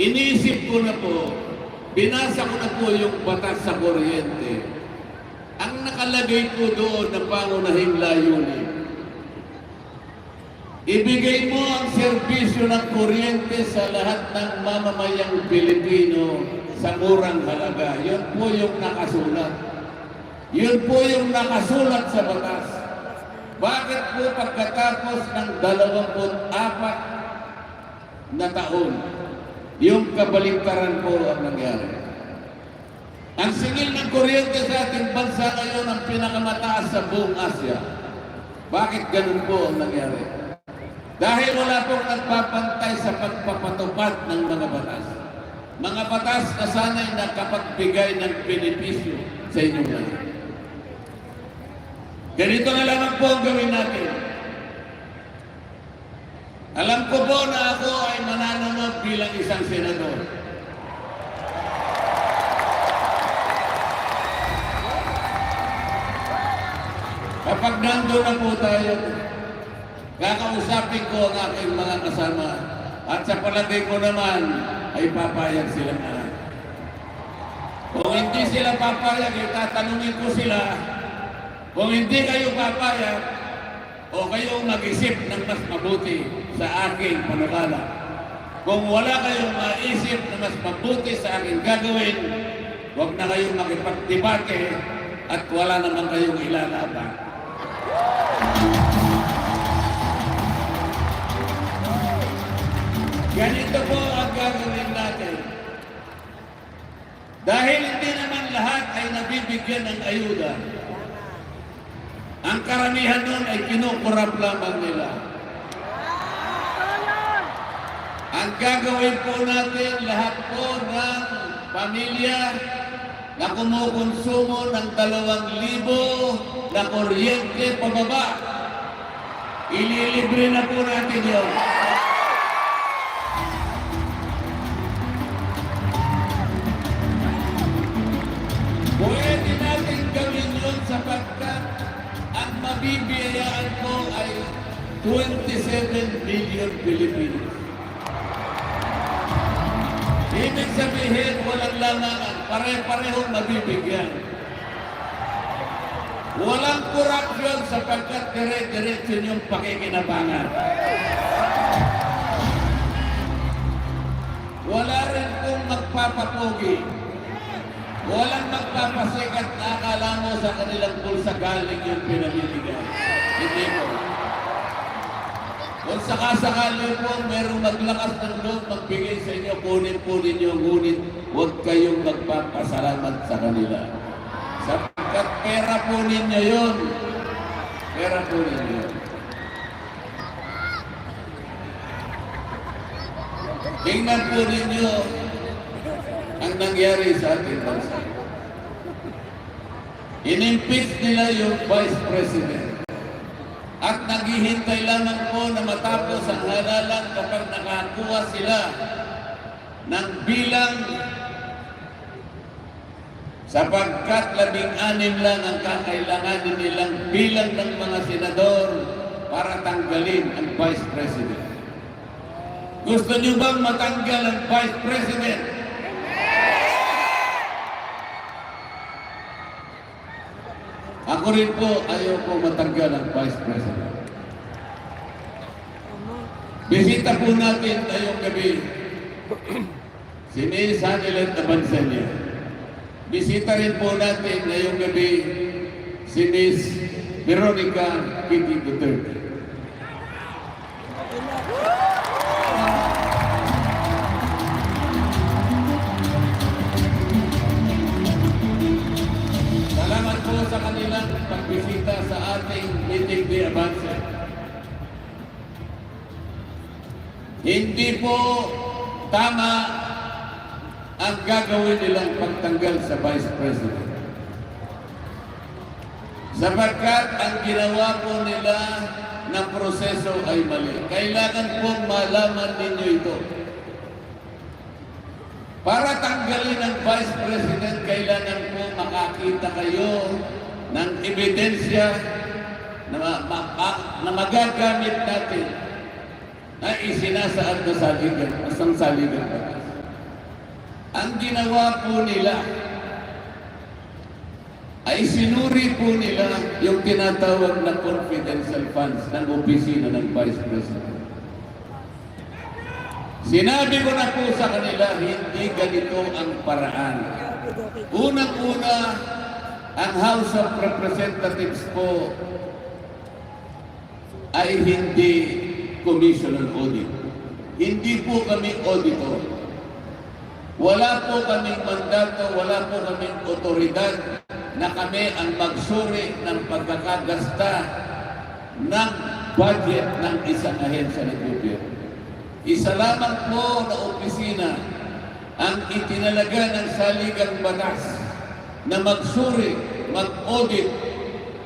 Inisip ko na po, binasa ko na po yung batas sa kuryente. Ang nakalagay po doon na pangunahing layunin, ibigay mo ang serbisyo ng kuryente sa lahat ng mamamayang Pilipino sa murang halaga. Yun po yung nakasulat. Yun po yung nakasulat sa batas. Bakit po pagkatapos ng 24 na taon, yung kabaliktaran po ang nangyari? Ang singil ng kuryente sa ating bansa ngayon ang pinakamataas sa buong Asya. Bakit ganun po ang nangyari? Dahil wala pong nagpapantay sa pagpapatupad ng mga batas. Mga batas na sana'y nakapagbigay ng benepisyo sa inyong lahat. Ganito na lamang po ang gawin natin. Alam ko po na ako ay mananunod bilang isang senador. Kapag nandun na po tayo, kakausapin ko ang aking mga kasama at sa palagay ko naman ay papayag sila na. Kung hindi sila papayag, itatanungin ko sila. Kung hindi kayo papayag o kayo mag-isip ng mas mabuti sa aking panukala. Kung wala kayong maisip na mas mabuti sa aking gagawin, huwag na kayong makipagdebate at wala naman kayong ilalaban. Ganito po ang gagawin natin. Dahil hindi naman lahat ay nabibigyan ng ayuda, ang karamihan nun ay kinukurap lamang nila. Ang gagawin po natin, lahat po ng pamilya na kumukonsumo ng 2,000 na kuryente pababa, ililibre na po natin yun. Pwede natin gawin yun sapagkat ang mabibiyayaan po ay 27 million Filipinos. Ibig sabihin, walang lamangan, pare-parehong mabibigyan. Walang korupsyon sapagkat dire-diretso yung pakikinabangan. Wala rin pong magpapapogi. Walang magpapasikat na akala mo sa kanilang bulsa galing yung pinamimigay. Hindi po. Kung sakasakali po merong maglakas ng loob, magbigay sa inyo, kunin po ninyo, ngunit huwag kayong magpapasalamat sa kanila. Sapagkat pera po ninyo yun. Pera po ninyo yun. Tingnan po ninyo ang nangyari sa ating bansa. In-impeach nila yung Vice President. At naghihintay lamang po na matapos ang halalan kapag nakakuha sila ng bilang sapagkat 16 lang ang kakailanganin nilang bilang ng mga senador para tanggalin ang Vice President. Gusto niyo bang matanggal ang Vice President? Ako rin po, ayaw po matanggal ang Vice President. Bisita po natin ngayong gabi si Miss Hanilet Abansanya. Bisita rin po natin ngayong gabi si Miss Veronica Kitty Duterte. Salamat po sa kanilang pagbisita sa ating meeting de avance. Hindi po tama ang gagawin nilang pagtanggal sa Vice President. Sapagkat ang ginawa po nila na proseso ay mali. Kailangan pong malaman ninyo ito. Para tanggalin ang Vice President, kailangan po makakita kayo ng ebidensya na magagamit natin na isinasaad na saligan, isang saligan. Ang ginawa po nila ay sinuri po nila yung tinatawag na confidential funds ng opisina ng Vice President. Sinabi ko na po sa kanila, hindi ganito ang paraan. Unang-una, ang House of Representatives po ay hindi Commission on Audit. Hindi po kami auditor. Wala po kaming mandato, wala po kaming otoridad na kami ang magsuri ng pagkakagasta ng budget ng isang ahensya ng gobyerno. Isa lamang po na opisina ang itinalaga ng saligang batas na magsuri, mag-audit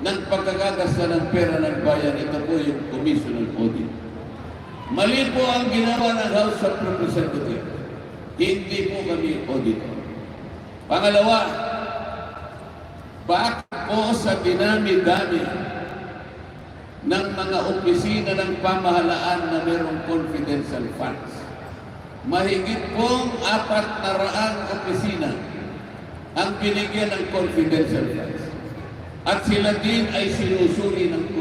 ng pagkakagasta ng pera ng bayan. Ito po yung Commission on Audit. Mali po ang ginawa ng House of Representatives. Hindi po kami auditor. Pangalawa, bakit po sa dinami-dami ng mga opisina ng pamahalaan na mayroong confidential funds, mahigit pong 400 opisina ang binigyan ng confidential funds. At sila din ay sinusuri ng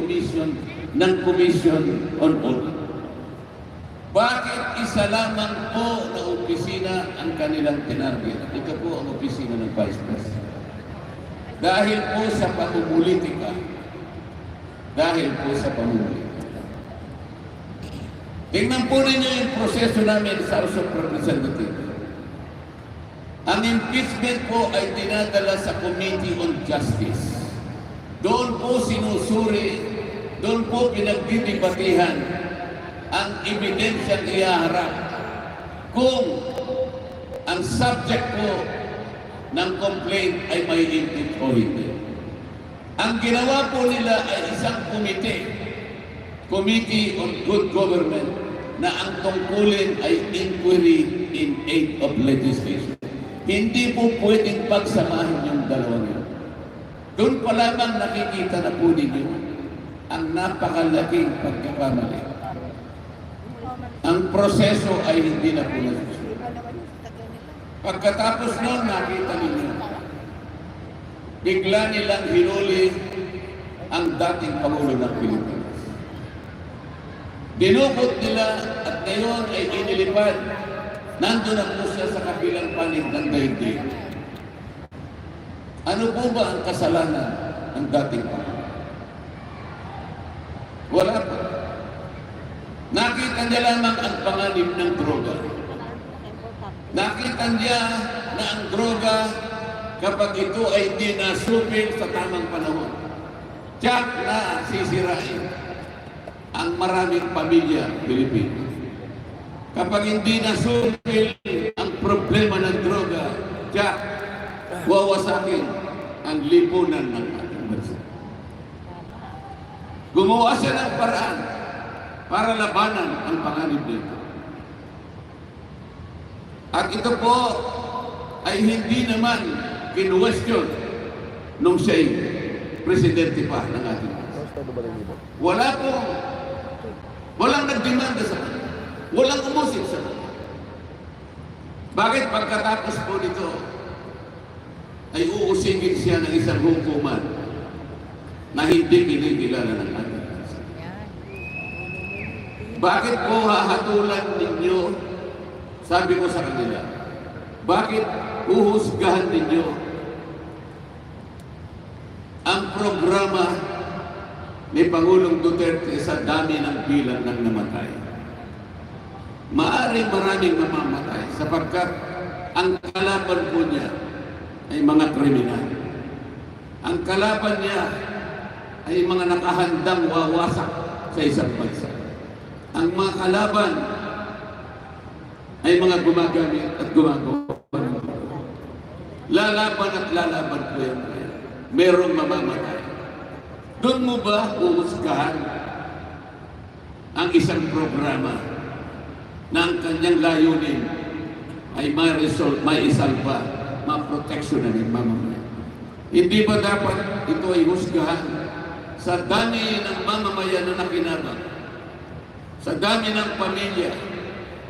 Commission on Audit. Bakit isa lamang po na opisina ang kanilang tinarget? Ito po ang opisina ng Vice President. Dahil po sa pamumulitika. Dahil po sa pamumulitika. Tingnan po ninyo yung proseso namin sa House of Representatives. Ang impeachment po ay dinadala sa Committee on Justice. Doon po sinusuri, doon po pinagdidebatehan ang ebidensyang ihaharap kung ang subject po ng complaint ay may impeach o hindi. Ang ginawa po nila ay isang Committee on Good Government, na ang tungkulin ay inquiry in aid of legislation. Hindi po pwedeng pagsamahin yung dalawang yun. Doon pa lamang nakikita na po ninyo ang napakalaking pagkakamali. Ang proseso ay hindi na po nasusunod. Pagkatapos noon, nakita ninyo, bigla nilang hinuli ang dating Pangulo ng Pilipinas. Dinukot nila at ngayon ay inilipad. Nandun na po siya sa kabilang panig ng daigdig. Ano po ba ang kasalanan ng dating Pangulo? Wala po. Nakita niya lamang ang panganib ng droga. Nakita niya na ang droga, kapag ito ay hindi nasupil sa tamang panahon, tiyak na sisirain ang maraming pamilya Pilipino. Kapag hindi nasupil ang problema ng droga, tiyak wawasakin ang lipunan ng ating bansa. Gumawa siya ng paraan para labanan ang panganib nito. At ito po ay hindi naman kinwestiyon nung siya'y presidente pa ng ating bansa. Walang nagdemanda sa kanya. Walang umusik sa kanya. Bakit pagkatapos po nito ay uusigin siya ng isang hukuman na hindi kinikilala ng ating bansa? Bakit po hahatulan ninyo, sabi ko sa kanila, bakit uhusgahan ninyo ang programa ni Pangulong Duterte sa dami ng bilang ng namatay? Maaring maraming mamamatay sapagkat ang kalaban po niya ay mga kriminal. Ang kalaban niya ay mga nakahandang wawasak sa isang bansa. Ang mga kalaban ay mga gumagamit at gumagawa. Lalaban at lalaban po yan. Merong mamamatay. Doon mo ba uhusgahan ang isang programa na ang kanyang layunin ay may isalba, maproteksyonan ng mamamayan? Hindi ba dapat ito ay husgahan sa dami ng mamamayan na nakinabang, sa dami ng pamilya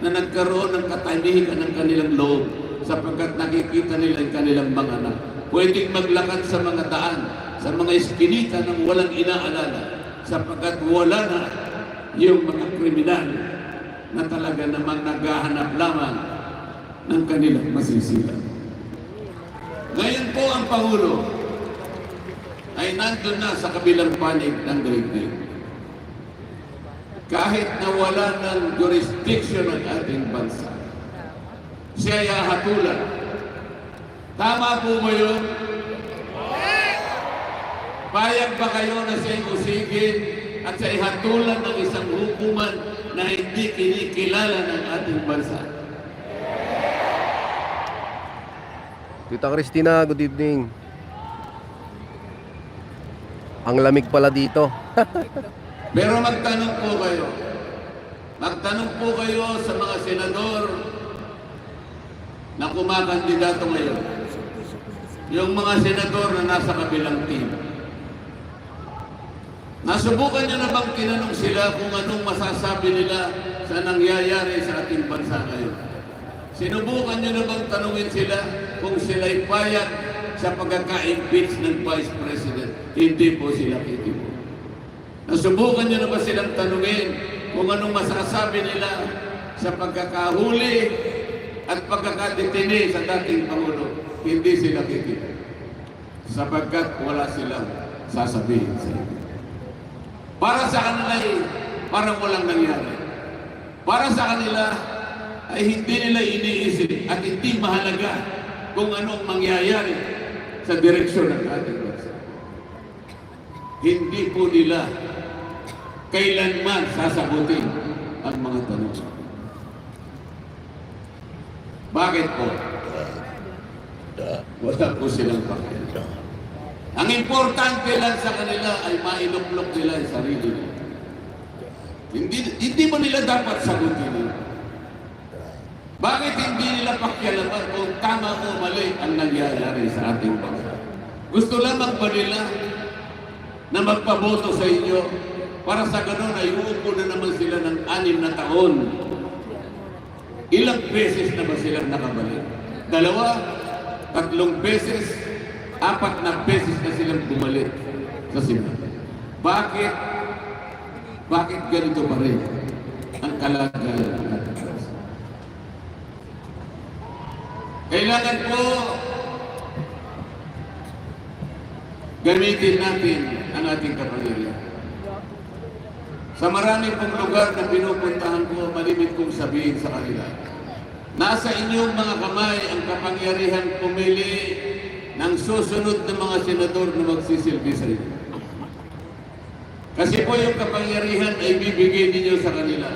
na nagkaroon ng katahimikan ng kanilang loob sapagkat nakikita nila ang kanilang mga anak. Pwedeng maglakad sa mga daan, sa mga eskinita ng walang inaalala, sapagkat wala na yung mga kriminal na talaga namang naghahanap lamang ng kanilang masisilan. Ngayon po ang Pangulo ay nandun na sa kabilang panig ng daigdig. Kahit na wala ng jurisdiction ng ating bansa, siya ay hahatulan. Tama po ba yun? Payag ba kayo na siya'y usigin at siya'y hatulan ng isang hukuman na hindi kinikilala ng ating bansa? Tita Cristina, good evening. Ang lamig pala dito. Pero magtanong po kayo. Magtanong po kayo sa mga senador na kumakandidato ngayon. Yung mga senador na nasa kabilang team. Nasubukan nyo na bang tinanong sila kung anong masasabi nila sa nangyayari sa ating bansa ngayon? Sinubukan nyo na bang tanungin sila kung sila'y payag sa pagkaka-impeach ng Vice President? Hindi po sila kitibo. Nasubukan nyo na ba silang tanungin kung anong masasabi nila sa pagkakahuli at pagkakadetine sa dating Pangulo? Hindi sila kitibo. Sapagkat wala silang sasabihin sa inyo. Para sa kanila ay parang walang nangyari. Para sa kanila ay hindi nila iniisip at hindi mahalaga kung anong mangyayari sa direksyon ng ating bansa. Hindi po nila kailanman sasagutin ang mga tanong. Bakit po? Wala po silang pakialam. Ang importante lang sa kanila ay mailuklok nila ang sarili nila. Hindi mo nila dapat sagutin. Bakit hindi nila pakialaman kung tama o mali ang nangyayari sa ating bansa? Gusto lamang ba nila na magpaboto sa inyo para sa ganun ay uupo na naman sila ng 6 na taon? Ilang beses na ba silang nakabalik? 2, 3 beses, 4 na beses na silang bumalik sa simbahan. Bakit? Bakit ganito pa rin ang kalagayan ng ating bansa? Kailangan po gamitin natin ang ating kapangyarihan. Sa marami pong lugar na pinupuntahan ko, malimit kong sabihin sa kanila, nasa inyong mga kamay ang kapangyarihan pumili ng susunod na mga senador na magsisilbi sa inyo. Kasi po yung kapangyarihan ay bibigay ninyo sa kanila.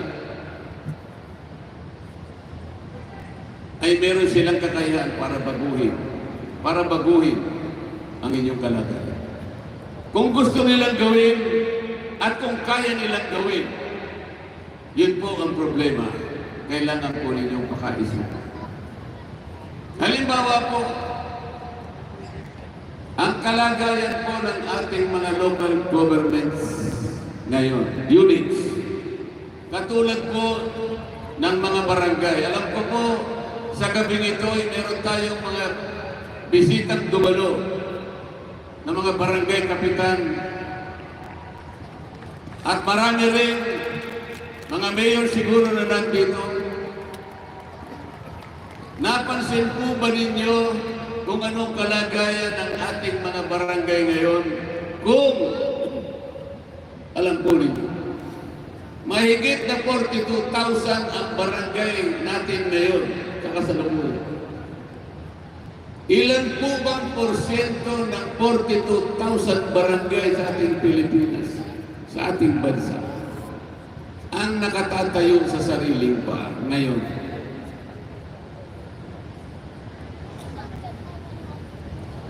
Ay meron silang kakayahan para baguhin ang inyong kalagayan. Kung gusto nilang gawin at kung kaya nilang gawin, yun po ang problema. Kailangan po ninyong pakaisipan. Halimbawa po, ang kalagayan po ng ating mga local governments ngayon, units, katulad po ng mga barangay. Alam ko po, sa gabing ito ay meron tayong mga bisitang dumalo ng mga barangay kapitan at marami rin mga mayor siguro na nandito. Napansin po ba ninyo kung anong kalagayan ng ating mga barangay ngayon? Kung alam po ninyo, mahigit na 42,000 ang barangay natin ngayon sa kasalukuyan. Ilan po bang porsyento ng 42,000 barangay sa ating Pilipinas, sa ating bansa, ang nakatatayo sa sariling paa ngayon?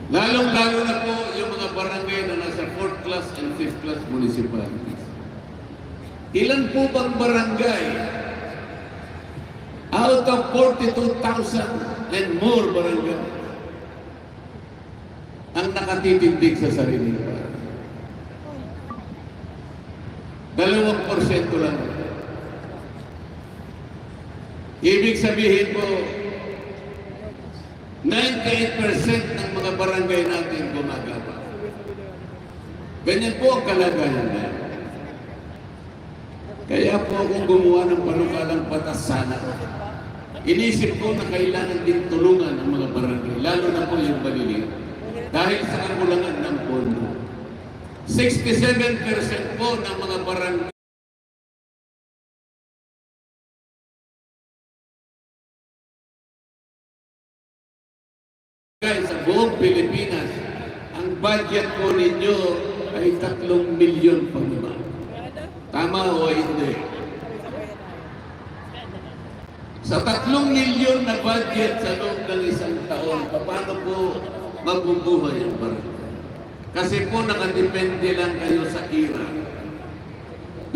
Lalong-lalo na po yung mga barangay na nasa 4th class and 5th class municipalities. Ilan po bang barangay out of 42,000 and more barangay ang nakatitindig sa sarili pa? 2% lang. Ibig sabihin po, 98% ng mga barangay natin gumagapa. Ganyan po ang kalagayan na. Kaya po akong gumawa ng panukalang batas sana. Inisip ko na kailangan din tulungan ang mga barangay, lalo na po yung maliliit, dahil sa kakulangan ng pondo. 67% po ng mga barangay sa buong Pilipinas, ang budget po ninyo ay 3 milyon pangima. Tama o hindi? Sa 3 milyon na budget sa loob ng isang taon, paano po mabubuhay ang barangay? Kasi po nakadepende lang kayo sa IRA.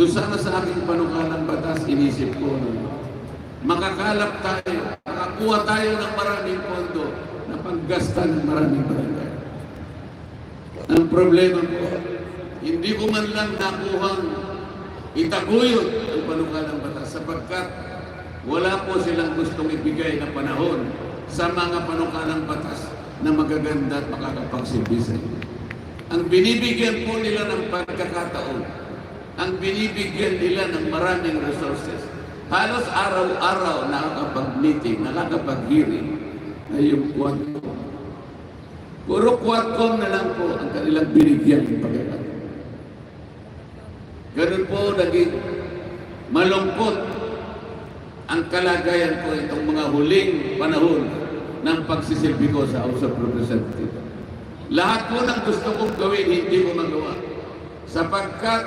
Doon sana sa aking panukalang batas, inisip ko makakalap tayo, makakuha tayo ng maraming pondo na panggasta ng maraming barangay. Ang problema po, hindi ko man lang nakuhang itaguyod ang panukalang batas sapagkat wala po silang gustong ibigay na panahon sa mga panukalang batas na magaganda at makakapagsilbi sa inyo. Ang binibigyan po nila ng pagkakataon, ang binibigyan nila ng maraming resources, halos araw-araw nakakapag-meeting, nakakapag-hearing ay yung Quadcom. Puro Quadcom na lang po ang kanilang binigyan ng pagkakataon. Ganun po naging malungkot ang kalagayan ko itong mga huling panahon ng pagsisilbi ko sa House of Representatives. Lahat po ng gusto kong gawin, hindi ko magawa. Sapagkat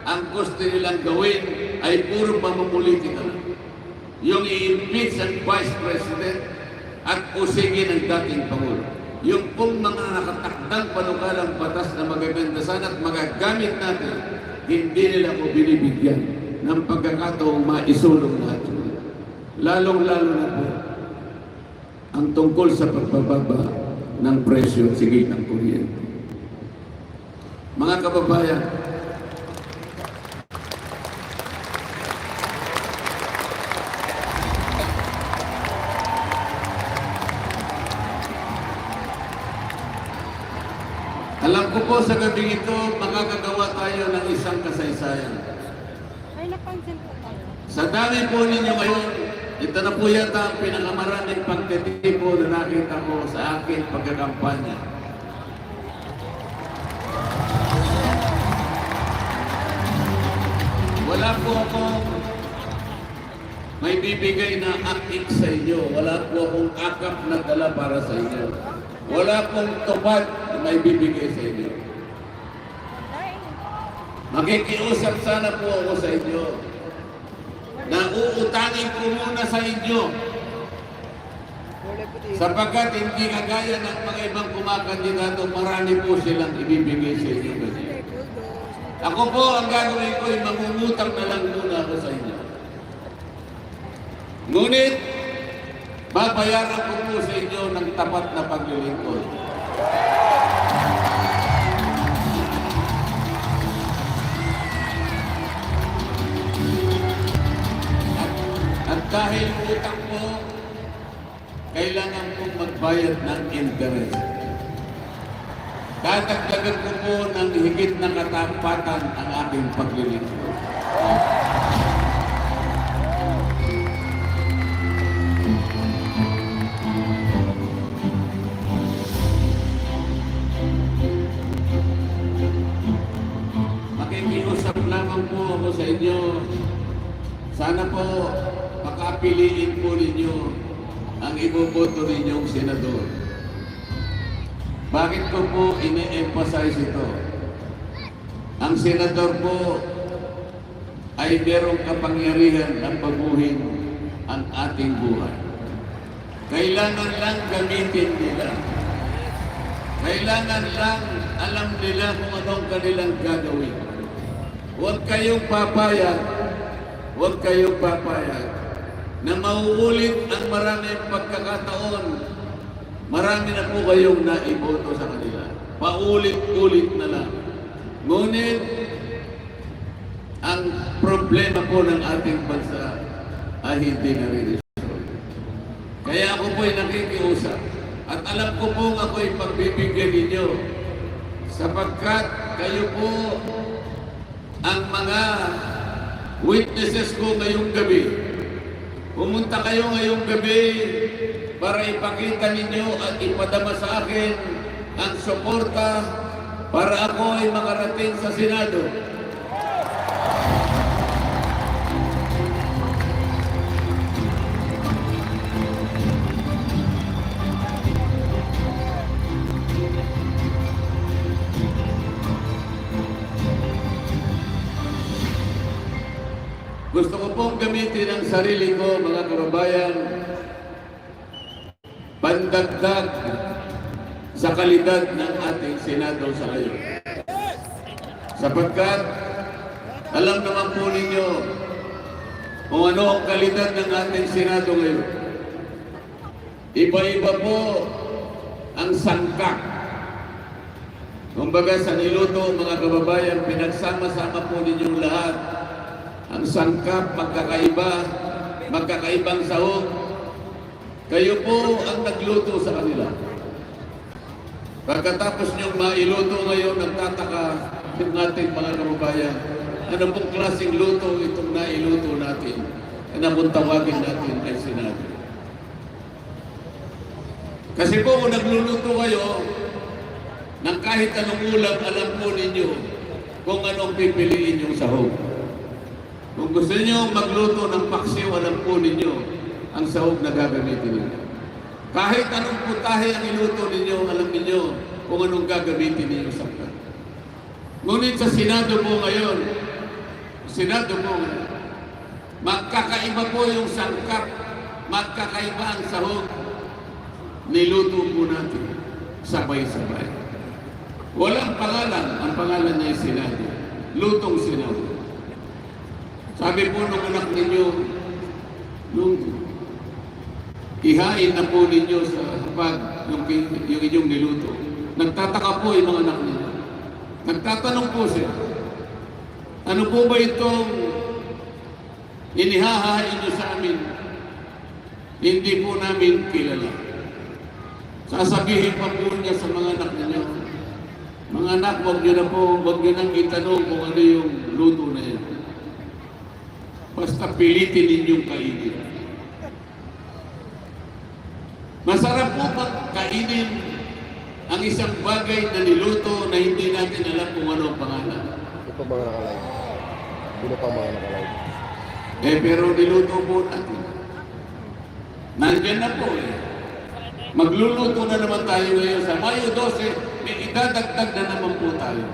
ang gusto nilang gawin ay puro pamumulitika lang. Yung i-impeach ang Vice President at usigin ang dating Pangulo. Yung pong mga nakatakdang panukalang batas na magaganda sana at magagamit natin, hindi nila ko binibigyan ng pagkakataong maisulong lahat. Lalong-lalo na po ang tungkol sa pagbababa ng presyo at sigit ng kuryente. Mga kababayan, alam ko po sa gabing ito, makakagawa tayo ng isang kasaysayan. Ay, napansin po tayo. Sa dami po ninyo ngayon, ito na po yata ang pinakamaraming pagtitipo na nakita ko sa akin pagkakampanya. Wala po akong may bibigay na akik sa inyo. Wala po akong akap na dala para sa inyo. Wala pong tupad na may bibigay sa inyo. Makikiusap sana po ako sa inyo na uutangin ko muna sa inyo sapagkat hindi kagaya ng mga ibang kumakandidato, marami po silang ibibigay sa inyo. Ako po, ang gagawin ko ay mangungutang na lang muna ako sa inyo. Ngunit, babayaran ko po sa inyo ng tapat na paglilingkod. At dahil utang po, kailangan pong magbayad ng interest. Dadagdagan ko po ng higit na katapatan ang aking paglilingkod. Makikiusap lamang po ako sa inyo. Sana po makapiliin po ninyo ang iboboto ninyong senador. Bakit ko po ine-emphasize ito? Ang senador po ay merong kapangyarihan na baguhin ang ating buhay. Kailangan lang gamitin nila. Kailangan lang alam nila kung anong kanilang gagawin. Huwag kayong papayag na mauulit ang maraming pagkakataon. Marami na po kayong naiboto sa kanila. Paulit-ulit na lang. Ngunit, ang problema po ng ating bansa ay hindi na rin. Kaya ako po'y nakikiusap. At alam ko pong ako'y pagbibigyan ninyo. Sapagkat kayo po ang mga witnesses ko ngayong gabi. Pumunta kayo ngayong gabi para ipakita ninyo at ipadama sa akin ang suporta para ako ay makarating sa Senado. Gusto ko pong gamitin ang sarili ko, mga kababayan, pandagdag sa kalidad ng ating Senado sa ngayon. Sapagkat alam naman po ninyo kung ano ang kalidad ng ating Senado ngayon. Iba-iba po ang sangkak. Kumbaga sa niluto, mga kababayan, pinagsama-sama po ninyong lahat. Ang sangkap, magkakaibang sahog. Kayo po ang nagluto sa kanila. Pagkatapos niyong mailuto ngayon, nagtataka yung ating mga kababayan, ano pong klaseng luto itong nailuto natin? Ano pong tawagin natin ay Senado? Kasi po kung nagluluto kayo, ng kahit anong ulam, alam po ninyo kung anong pipiliin yung sahog. Kung gusto niyo magluto ng paksiw, alam po ninyo ang sahog na gagamitin ninyo. Kahit anong putahe ang iluto ninyo, alam ninyo kung anong gagamitin ninyo sa sangkap. Ngunit sa Senado po ngayon, magkakaiba po yung sangkap, magkakaiba ang sahog, niluto po natin sabay-sabay. Walang pangalan, ang pangalan niya ay Senado, lutong Senado. Sabi po nung anak ninyo, nung ihain na po ninyo sa hapag yung inyong niluto, nagtataka po yung mga anak ninyo. Nagtatanong po siya, ano po ba itong inihahain nyo sa amin? Hindi po namin kilala. Sasabihin pa po niya sa mga anak ninyo, mga anak, huwag nyo nang itanong kung ano yung luto na yan. Basta pilitin ninyong kainin. Masarap po bang kainin ang isang bagay na niluto na hindi natin alam kung ano ang pangalan? Ito pa mga nakalive. Sino pa mga nakalive? Pero niluto po natin. Nandiyan na po eh. Magluluto na naman tayo ngayon sa Mayo 12, may idadagdag na naman po tayo.